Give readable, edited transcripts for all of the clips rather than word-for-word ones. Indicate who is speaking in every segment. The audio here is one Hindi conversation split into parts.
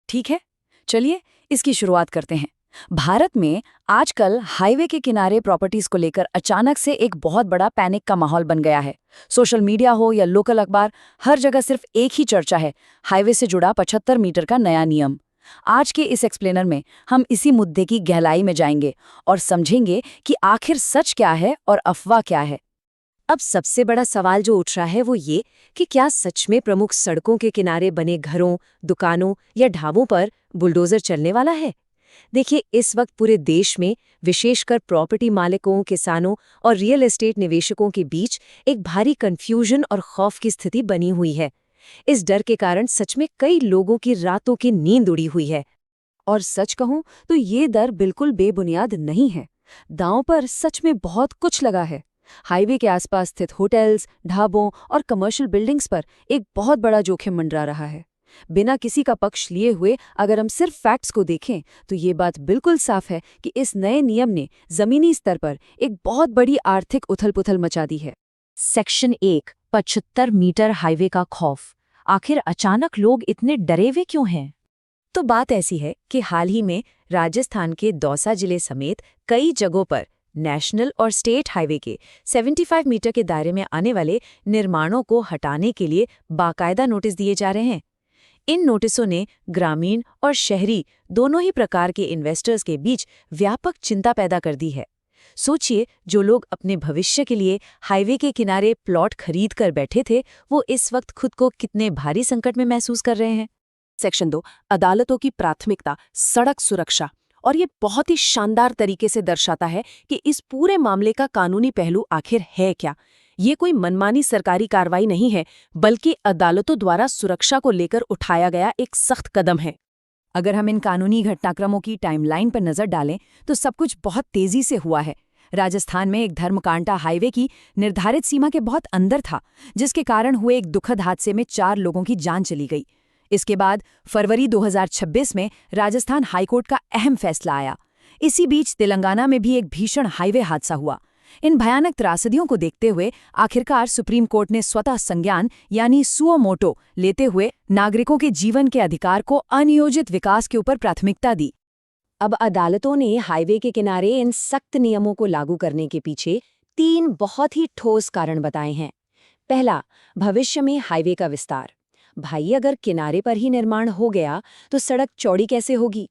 Speaker 1: ठीक है, चलिए इसकी शुरुआत करते हैं। भारत में आजकल हाईवे के किनारे प्रॉपर्टीज को लेकर अचानक से एक बहुत बड़ा पैनिक का माहौल बन गया है। सोशल मीडिया हो या लोकल अखबार, हर जगह सिर्फ एक ही चर्चा है, हाईवे से जुड़ा 75 मीटर का नया नियम। आज के इस एक्सप्लेनर में हम इसी मुद्दे की गहराई में जाएंगे और समझेंगे कि आखिर सच क्या है और अफवाह क्या है।
Speaker 2: अब सबसे बड़ा सवाल जो उठ रहा है वो ये कि क्या सच में प्रमुख सड़कों के किनारे बने घरों, दुकानों या ढाबों पर बुलडोजर चलने वाला है? देखिए, इस वक्त पूरे देश में विशेषकर प्रॉपर्टी मालिकों, किसानों और रियल एस्टेट निवेशकों के बीच एक भारी कंफ्यूजन और खौफ की स्थिति बनी हुई है। इस डर के कारण सच में कई लोगों की रातों की नींद उड़ी हुई है।
Speaker 1: और सच कहूं तो ये डर बिल्कुल बेबुनियाद नहीं है। दांव पर सच में बहुत कुछ लगा है। हाईवे के आसपास स्थित होटल्स, ढाबों और कमर्शियल बिल्डिंग्स पर एक बहुत बड़ा जोखिम मंडरा रहा है। बिना किसी का पक्ष लिए हुए अगर हम सिर्फ फैक्ट्स को देखें तो ये बात बिल्कुल साफ है कि इस नए नियम ने जमीनी स्तर पर एक बहुत बड़ी आर्थिक उथल-पुथल मचा दी है।
Speaker 2: सेक्शन 1, 75 मीटर हाईवे का खौफ। आखिर अचानक लोग इतने डरे हुए क्यों हैं? तो बात ऐसी है कि हाल ही में राजस्थान के दौसा जिले समेत कई जगहों पर नेशनल और स्टेट हाईवे के 75 मीटर के दायरे में आने वाले निर्माणों को हटाने के लिए बाकायदा नोटिस दिए जा रहे हैं। इन नोटिसों ने ग्रामीण और शहरी दोनों ही प्रकार के इन्वेस्टर्स के बीच व्यापक चिंता पैदा कर दी है। सोचिए, जो लोग अपने भविष्य के लिए हाईवे के किनारे प्लॉट खरीद कर बैठे थे, वो इस वक्त खुद को कितने भारी संकट में महसूस कर रहे हैं।
Speaker 1: सेक्शन 2, अदालतों की प्राथमिकता, सड़क सुरक्षा। और ये बहुत ही शानदार तरीके से दर्शाता है कि इस पूरे मामले का कानूनी पहलू आखिर है क्या। ये कोई मनमानी सरकारी कार्रवाई नहीं है, बल्कि अदालतों द्वारा सुरक्षा को लेकर उठाया गया एक सख्त कदम है। अगर हम इन कानूनी घटनाक्रमों की टाइमलाइन पर नजर डालें तो सब कुछ बहुत तेजी से हुआ है। राजस्थान में एक धर्मकांटा हाईवे की निर्धारित सीमा के बहुत अंदर था, जिसके कारण हुए एक दुखद हादसे में 4 लोगों की जान चली गई। इसके बाद फरवरी 2026 में राजस्थान हाईकोर्ट का अहम फैसला आया। इसी बीच तेलंगाना में भी एक भीषण हाईवे हादसा हुआ। इन भयानक त्रासदियों को देखते हुए आखिरकार सुप्रीम कोर्ट ने स्वतः संज्ञान यानी सुओ मोटो लेते हुए नागरिकों के जीवन के अधिकार को अनियोजित विकास के ऊपर प्राथमिकता दी।
Speaker 2: अब अदालतों ने हाईवे के किनारे इन सख्त नियमों को लागू करने के पीछे 3 बहुत ही ठोस कारण बताए हैं। पहला, भविष्य में हाईवे का विस्तार। भाई, अगर किनारे पर ही निर्माण हो गया तो सड़क चौड़ी कैसे होगी?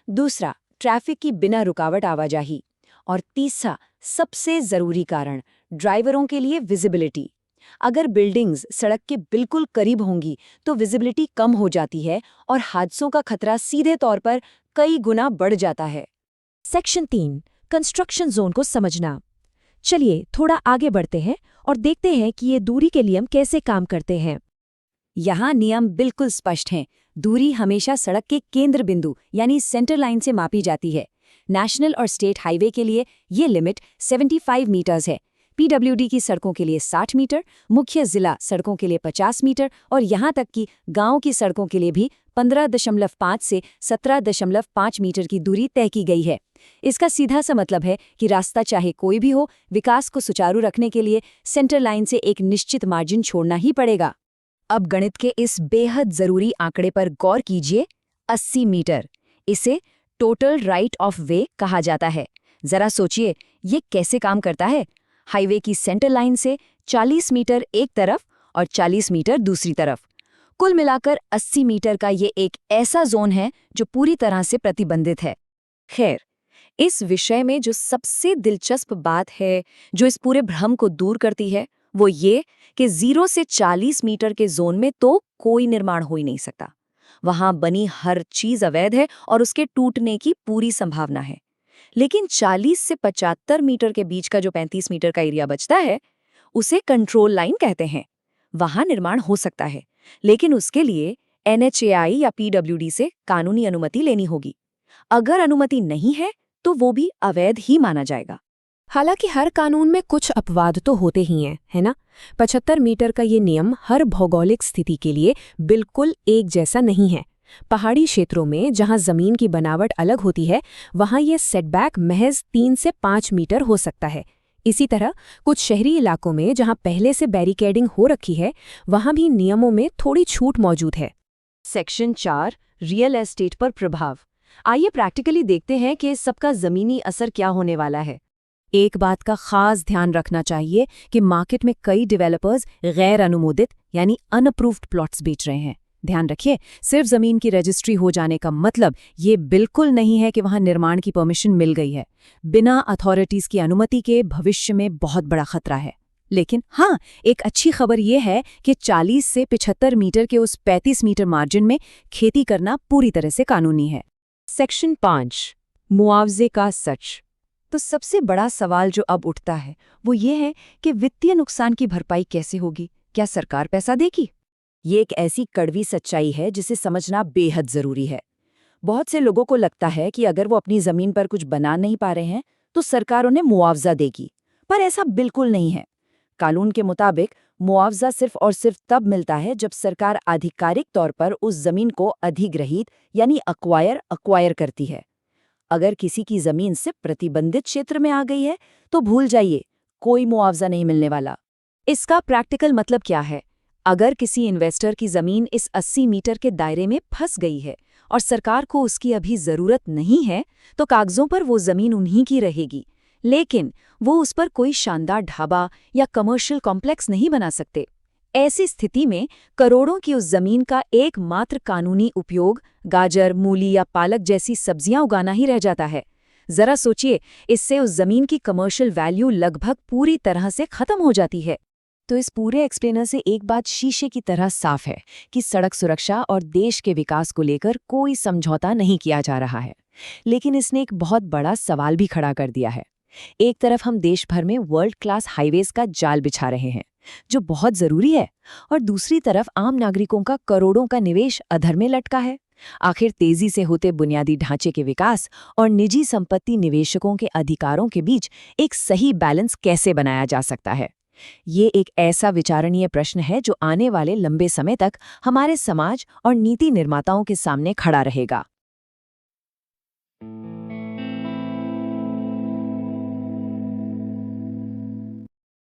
Speaker 2: दूसरा, ट्रैफिक की बिना रुकावट आवाजाही। और तीसरा, सबसे जरूरी कारण, ड्राइवरों के लिए विजिबिलिटी। अगर बिल्डिंग्स सड़क के बिल्कुल करीब होंगी तो विजिबिलिटी कम हो जाती है और हादसों का खतरा सीधे तौर पर कई गुना बढ़ जाता है।
Speaker 3: सेक्शन 3, कंस्ट्रक्शन जोन को समझना। चलिए थोड़ा आगे बढ़ते हैं और देखते हैं कि ये दूरी के नियम कैसे काम करते हैं।
Speaker 1: यहाँ नियम बिल्कुल स्पष्ट हैं। दूरी हमेशा सड़क के केंद्र बिंदु यानी सेंटर लाइन से मापी जाती है। नेशनल और स्टेट हाईवे के लिए ये लिमिट 75 मीटर्स है। पीडब्ल्यूडी की सड़कों के लिए 60 मीटर, मुख्य जिला सड़कों के लिए 50 मीटर और यहाँ तक कि गांव की सड़कों के लिए भी 15.5 से 17.5 मीटर की दूरी तय की गई है। इसका सीधा सा मतलब है कि रास्ता चाहे कोई भी हो, विकास को सुचारू रखने के लिए सेंटर लाइन से एक निश्चित मार्जिन छोड़ना ही पड़ेगा। अब गणित के इस बेहद जरूरी आंकड़े पर गौर कीजिए, 80 मीटर। इसे टोटल राइट ऑफ वे कहा जाता है। जरा सोचिए, ये कैसे काम करता है। हाईवे की सेंटर लाइन से 40 मीटर एक तरफ और 40 मीटर दूसरी तरफ, कुल मिलाकर 80 मीटर का ये एक ऐसा जोन है जो पूरी तरह से प्रतिबंधित है। खैर, इस विषय में जो सबसे दिलचस्प बात है, जो इस पूरे भ्रम को दूर करती है, वो ये कि 0 से 40 मीटर के जोन में तो कोई निर्माण हो ही नहीं सकता। वहां बनी हर चीज अवैध है और उसके टूटने की पूरी संभावना है। लेकिन 40 से 75 मीटर के बीच का जो 35 मीटर का एरिया बचता है, उसे कंट्रोल लाइन कहते हैं। वहां निर्माण हो सकता है, लेकिन उसके लिए NHAI या PWD से कानूनी अनुमति लेनी होगी। अगर अनुमति नहीं है तो वो भी अवैध ही माना जाएगा।
Speaker 3: हालांकि हर कानून में कुछ अपवाद तो होते ही हैं, है ना? 75 मीटर का ये नियम हर भौगोलिक स्थिति के लिए बिल्कुल एक जैसा नहीं है। पहाड़ी क्षेत्रों में जहां जमीन की बनावट अलग होती है, वहां ये सेटबैक महज 3 से 5 मीटर हो सकता है। इसी तरह कुछ शहरी इलाकों में जहां पहले से बैरिकेडिंग हो रखी है, वहां भी नियमों में थोड़ी छूट मौजूद है।
Speaker 2: सेक्शन 4 रियल एस्टेट पर प्रभाव। आइए प्रैक्टिकली देखते हैं कि इस सबका ज़मीनी असर क्या होने वाला है।
Speaker 3: एक बात का खास ध्यान रखना चाहिए कि मार्केट में कई डेवलपर्स गैर अनुमोदित यानी अनअप्रूव्ड प्लॉट्स बेच रहे हैं। ध्यान रखिए, सिर्फ जमीन की रजिस्ट्री हो जाने का मतलब ये बिल्कुल नहीं है कि वहां निर्माण की परमिशन मिल गई है। बिना अथॉरिटीज की अनुमति के भविष्य में बहुत बड़ा खतरा है। लेकिन हाँ, एक अच्छी खबर ये है कि 40 से 75 मीटर के उस 35 मीटर मार्जिन में खेती करना पूरी तरह से कानूनी है।
Speaker 2: सेक्शन 5 मुआवजे का सच। तो सबसे बड़ा सवाल जो अब उठता है वो ये है कि वित्तीय नुकसान की भरपाई कैसे होगी? क्या सरकार पैसा देगी?
Speaker 1: ये एक ऐसी कड़वी सच्चाई है जिसे समझना बेहद जरूरी है। बहुत से लोगों को लगता है कि अगर वो अपनी जमीन पर कुछ बना नहीं पा रहे हैं तो सरकार उन्हें मुआवजा देगी, पर ऐसा बिल्कुल नहीं है। कानून के मुताबिक मुआवजा सिर्फ और सिर्फ तब मिलता है जब सरकार आधिकारिक तौर पर उस जमीन को अधिग्रहित यानी अक्वायर करती है। अगर किसी की जमीन सिर्फ प्रतिबंधित क्षेत्र में आ गई है तो भूल जाइए, कोई मुआवजा नहीं मिलने वाला।
Speaker 2: इसका प्रैक्टिकल मतलब क्या है? अगर किसी इन्वेस्टर की जमीन इस 80 मीटर के दायरे में फंस गई है और सरकार को उसकी अभी जरूरत नहीं है, तो कागजों पर वो जमीन उन्हीं की रहेगी, लेकिन वो उस पर कोई शानदार ढाबा या कमर्शियल कॉम्प्लेक्स नहीं बना सकते। ऐसी स्थिति में करोड़ों की उस जमीन का एकमात्र कानूनी उपयोग गाजर, मूली या पालक जैसी सब्जियां उगाना ही रह जाता है। जरा सोचिए, इससे उस जमीन की कमर्शियल वैल्यू लगभग पूरी तरह से खत्म हो जाती है।
Speaker 1: तो इस पूरे एक्सप्लेनर से एक बात शीशे की तरह साफ है कि सड़क सुरक्षा और देश के विकास को लेकर कोई समझौता नहीं किया जा रहा है। लेकिन इसने एक बहुत बड़ा सवाल भी खड़ा कर दिया है। एक तरफ हम देश भर में वर्ल्ड क्लास हाईवेज का जाल बिछा रहे हैं, जो बहुत जरूरी है, और दूसरी तरफ आम नागरिकों का करोड़ों का निवेश अधर में लटका है। आखिर तेजी से होते बुनियादी ढांचे के विकास और निजी संपत्ति निवेशकों के अधिकारों के बीच एक सही बैलेंस कैसे बनाया जा सकता है? ये एक ऐसा विचारणीय प्रश्न है जो आने वाले लंबे समय तक हमारे समाज और नीति निर्माताओं के सामने खड़ा रहेगा।